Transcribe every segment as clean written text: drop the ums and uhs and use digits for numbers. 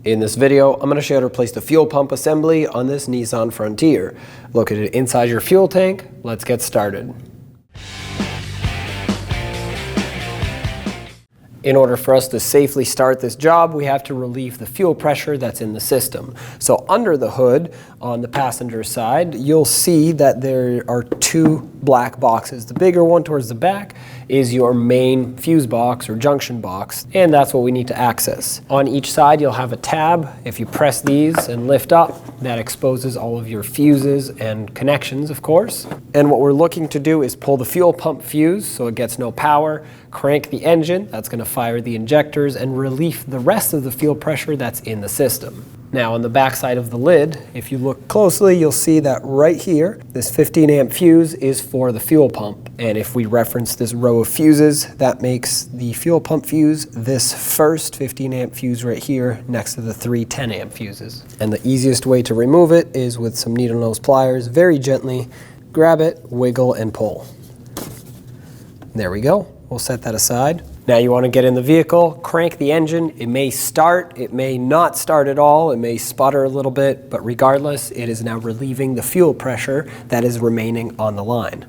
In this video, I'm going to show you how to replace the fuel pump assembly on this Nissan Frontier. Located inside your fuel tank, let's get started. In order for us to safely start this job, we have to relieve the fuel pressure that's in the system. So under the hood, on the passenger side, you'll see that there are two black boxes. The bigger one towards the back is your main fuse box or junction box, and that's what we need to access. On each side, you'll have a tab. If you press these and lift up, that exposes all of your fuses and connections, of course. And what we're looking to do is pull the fuel pump fuse so it gets no power, crank the engine, that's going to fire the injectors, and relieve the rest of the fuel pressure that's in the system. Now on the back side of the lid, if you look closely, you'll see that right here, this 15 amp fuse is for the fuel pump. And if we reference this row of fuses, that makes the fuel pump fuse this first 15 amp fuse right here next to the three 10 amp fuses. And the easiest way to remove it is with some needle nose pliers, very gently, grab it, wiggle, and pull. There we go. We'll set that aside. Now you want to get in the vehicle, crank the engine. It may start, it may not start at all, it may sputter a little bit, but regardless, it is now relieving the fuel pressure that is remaining on the line.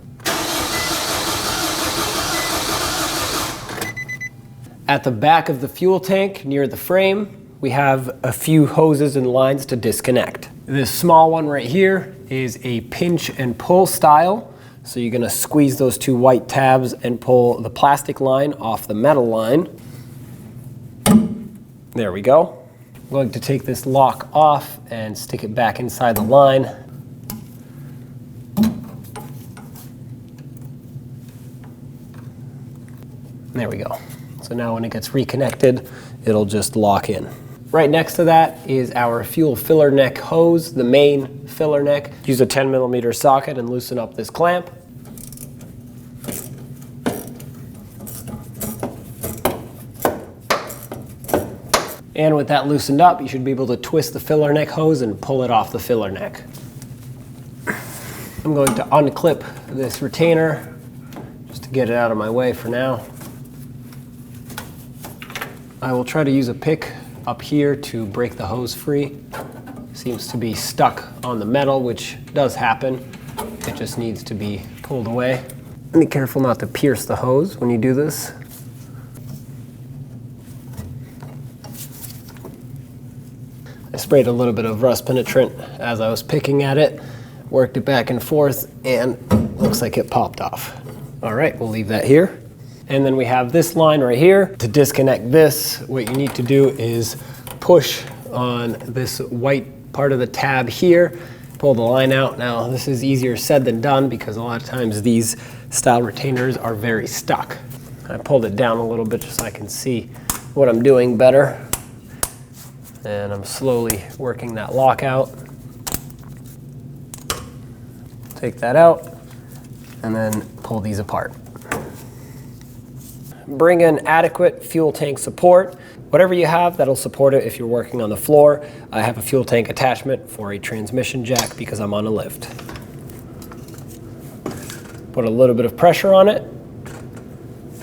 At the back of the fuel tank, near the frame, we have a few hoses and lines to disconnect. This small one right here is a pinch and pull style. So you're going to squeeze those two white tabs and pull the plastic line off the metal line. There we go. I'm going to take this lock off and stick it back inside the line. There we go. So now when it gets reconnected, it'll just lock in. Right next to that is our fuel filler neck hose, the main filler neck. Use a 10mm socket and loosen up this clamp. And with that loosened up, you should be able to twist the filler neck hose and pull it off the filler neck. I'm going to unclip this retainer just to get it out of my way for now. I will try to use a pick up here to break the hose free. Seems to be stuck on the metal, which does happen. It just needs to be pulled away. Be careful not to pierce the hose when you do this. I sprayed a little bit of rust penetrant as I was picking at it, worked it back and forth, and looks like it popped off. All right, we'll leave that here. And then we have this line right here. To disconnect this, what you need to do is push on this white part of the tab here, pull the line out. Now, this is easier said than done because a lot of times these style retainers are very stuck. I pulled it down a little bit just so I can see what I'm doing better. And I'm slowly working that lock out. Take that out and then pull these apart. Bring in adequate fuel tank support. Whatever you have, that'll support it if you're working on the floor. I have a fuel tank attachment for a transmission jack because I'm on a lift. Put a little bit of pressure on it,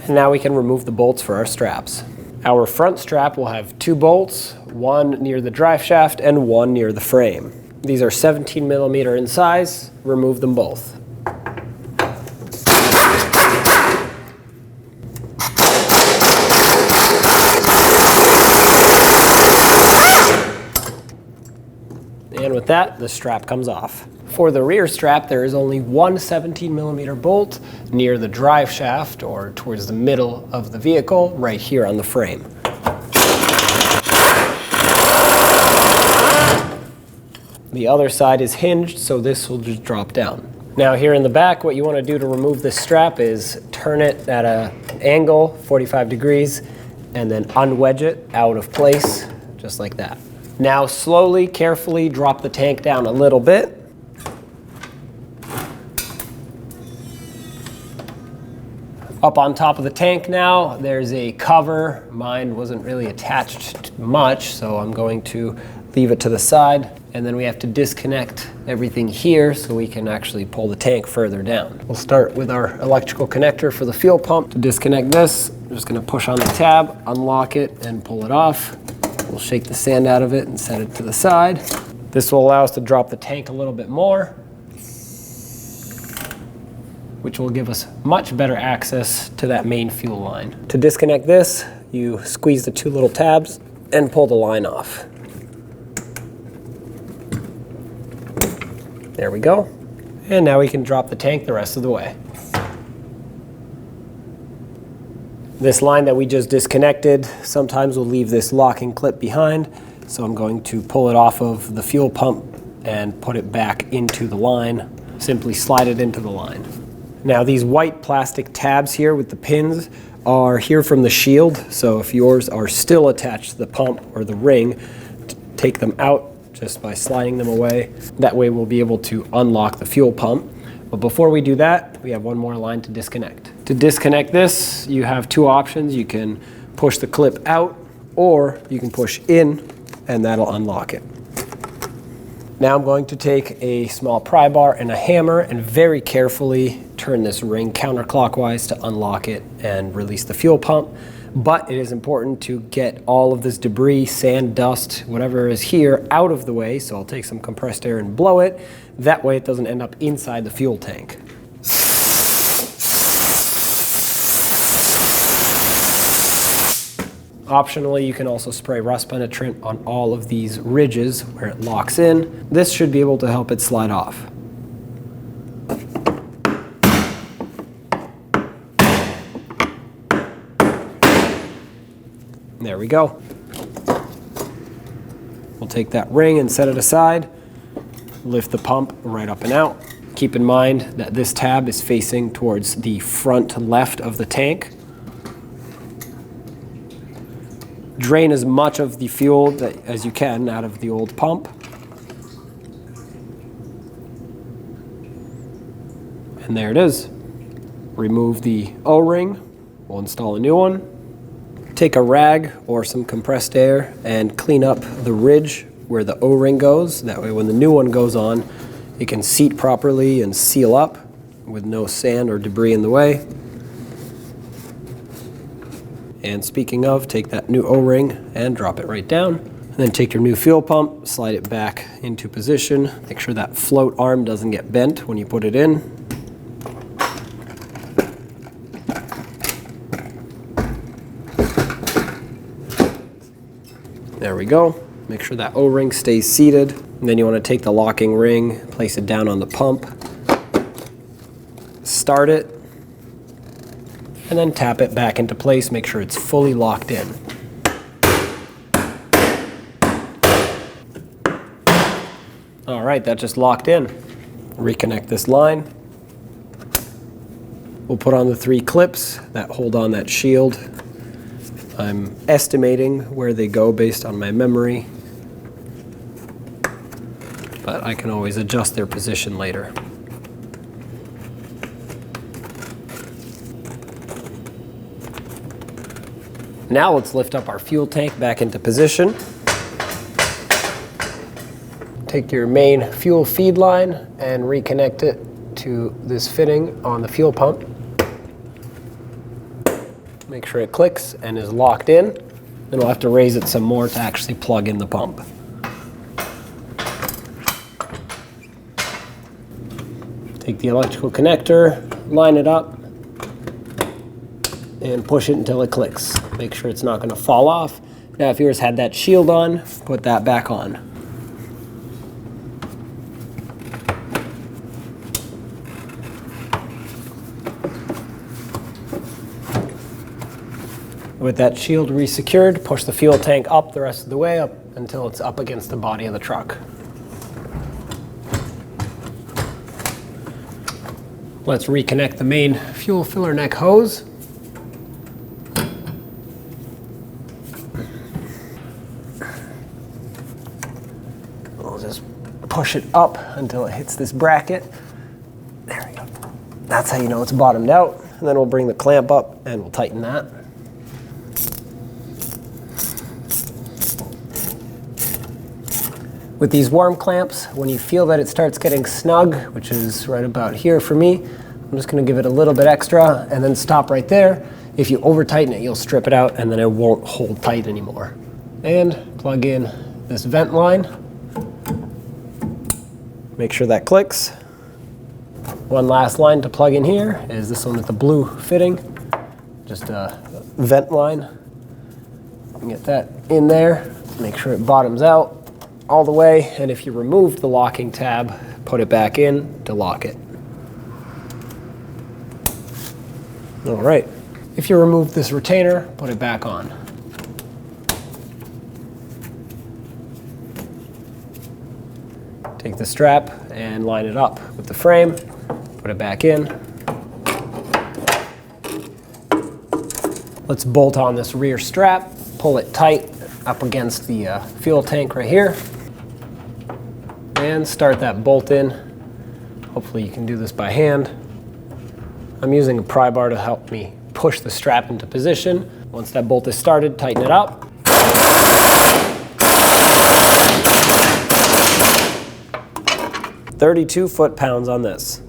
and now we can remove the bolts for our straps. Our front strap will have two bolts, one near the drive shaft and one near the frame. These are 17mm in size. Remove them both. And with that, the strap comes off. For the rear strap, there is only one 17mm bolt near the drive shaft or towards the middle of the vehicle, right here on the frame. The other side is hinged, so this will just drop down. Now here in the back, what you want to do to remove this strap is turn it at an angle, 45 degrees, and then unwedge it out of place, just like that. Now slowly, carefully drop the tank down a little bit. Up on top of the tank now, there's a cover. Mine wasn't really attached much, so I'm going to leave it to the side. And then we have to disconnect everything here so we can actually pull the tank further down. We'll start with our electrical connector for the fuel pump. To disconnect this, I'm just going to push on the tab, unlock it, and pull it off. We'll shake the sand out of it and set it to the side. This will allow us to drop the tank a little bit more, which will give us much better access to that main fuel line. To disconnect this, you squeeze the two little tabs and pull the line off. There we go. And now we can drop the tank the rest of the way. This line that we just disconnected, sometimes we'll leave this locking clip behind. So I'm going to pull it off of the fuel pump and put it back into the line. Simply slide it into the line. Now these white plastic tabs here with the pins are here from the shield. So if yours are still attached to the pump or the ring, take them out just by sliding them away. That way we'll be able to unlock the fuel pump. But before we do that, we have one more line to disconnect. To disconnect this, you have two options. You can push the clip out, or you can push in, and that'll unlock it. Now I'm going to take a small pry bar and a hammer and very carefully turn this ring counterclockwise to unlock it and release the fuel pump. But it is important to get all of this debris, sand, dust, whatever is here out of the way. So I'll take some compressed air and blow it. That way it doesn't end up inside the fuel tank. Optionally, you can also spray rust penetrant on all of these ridges where it locks in. This should be able to help it slide off. There we go. We'll take that ring and set it aside. Lift the pump right up and out. Keep in mind that this tab is facing towards the front left of the tank. Drain as much of the fuel as you can out of the old pump. And there it is. Remove the O-ring. We'll install a new one. Take a rag or some compressed air and clean up the ridge where the O-ring goes. That way when the new one goes on, it can seat properly and seal up with no sand or debris in the way. And speaking of, take that new O-ring and drop it right down. And then take your new fuel pump, slide it back into position. Make sure that float arm doesn't get bent when you put it in. There we go. Make sure that O-ring stays seated. And then you want to take the locking ring, place it down on the pump, start it, and then tap it back into place. Make sure it's fully locked in. All right, that just locked in. Reconnect this line. We'll put on the 3 clips that hold on that shield. I'm estimating where they go based on my memory, but I can always adjust their position later. Now let's lift up our fuel tank back into position. Take your main fuel feed line and reconnect it to this fitting on the fuel pump. Make sure it clicks and is locked in. Then we'll have to raise it some more to actually plug in the pump. Take the electrical connector, line it up, and push it until it clicks. Make sure it's not going to fall off. Now if yours had that shield on, put that back on. With that shield resecured, push the fuel tank up the rest of the way up until it's up against the body of the truck. Let's reconnect the main fuel filler neck hose. We'll just push it up until it hits this bracket. There we go. That's how you know it's bottomed out. And then we'll bring the clamp up and we'll tighten that. With these worm clamps, when you feel that it starts getting snug, which is right about here for me, I'm just going to give it a little bit extra and then stop right there. If you over tighten it, you'll strip it out and then it won't hold tight anymore. And Plug in this vent line. Make sure that clicks. One last line to plug in here is this one with the blue fitting. Just a vent line. Get that in there. Make sure it bottoms out all the way. And if you removed the locking tab, put it back in to lock it. All right. If you remove this retainer, put it back on. Take the strap and line it up with the frame. Put it back in. Let's bolt on this rear strap. Pull it tight up against the fuel tank right here. And start that bolt in. Hopefully you can do this by hand. I'm using a pry bar to help me push the strap into position. Once that bolt is started, tighten it up. "32 foot-pounds on this.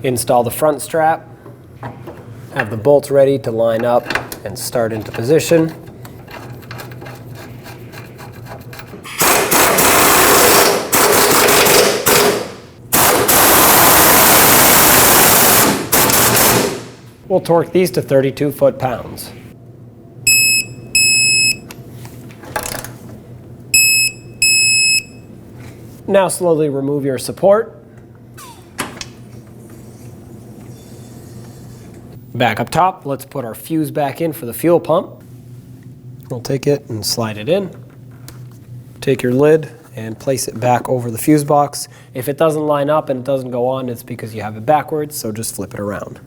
Install the front strap. Have the bolts ready to line up and start into position. We'll torque these to 32 foot-pounds. Now slowly remove your support. Back up top, let's put our fuse back in for the fuel pump. We'll take it and slide it in. Take your lid and place it back over the fuse box. If it doesn't line up and it doesn't go on, it's because you have it backwards, so just flip it around.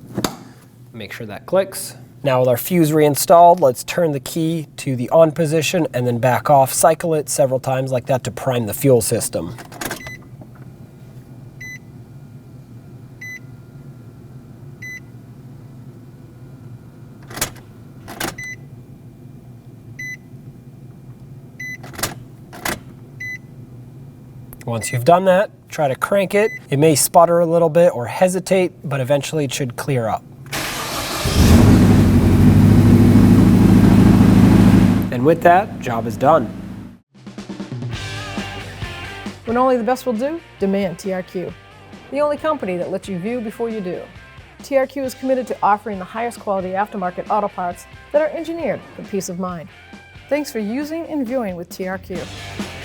Make sure that clicks. Now with our fuse reinstalled, let's turn the key to the on position and then back off. Cycle it several times like that to prime the fuel system. Once you've done that, try to crank it. It may sputter a little bit or hesitate, but eventually it should clear up. And with that, job is done. When only the best will do, demand TRQ. The only company that lets you view before you do. TRQ is committed to offering the highest quality aftermarket auto parts that are engineered for peace of mind. Thanks for using and viewing with TRQ.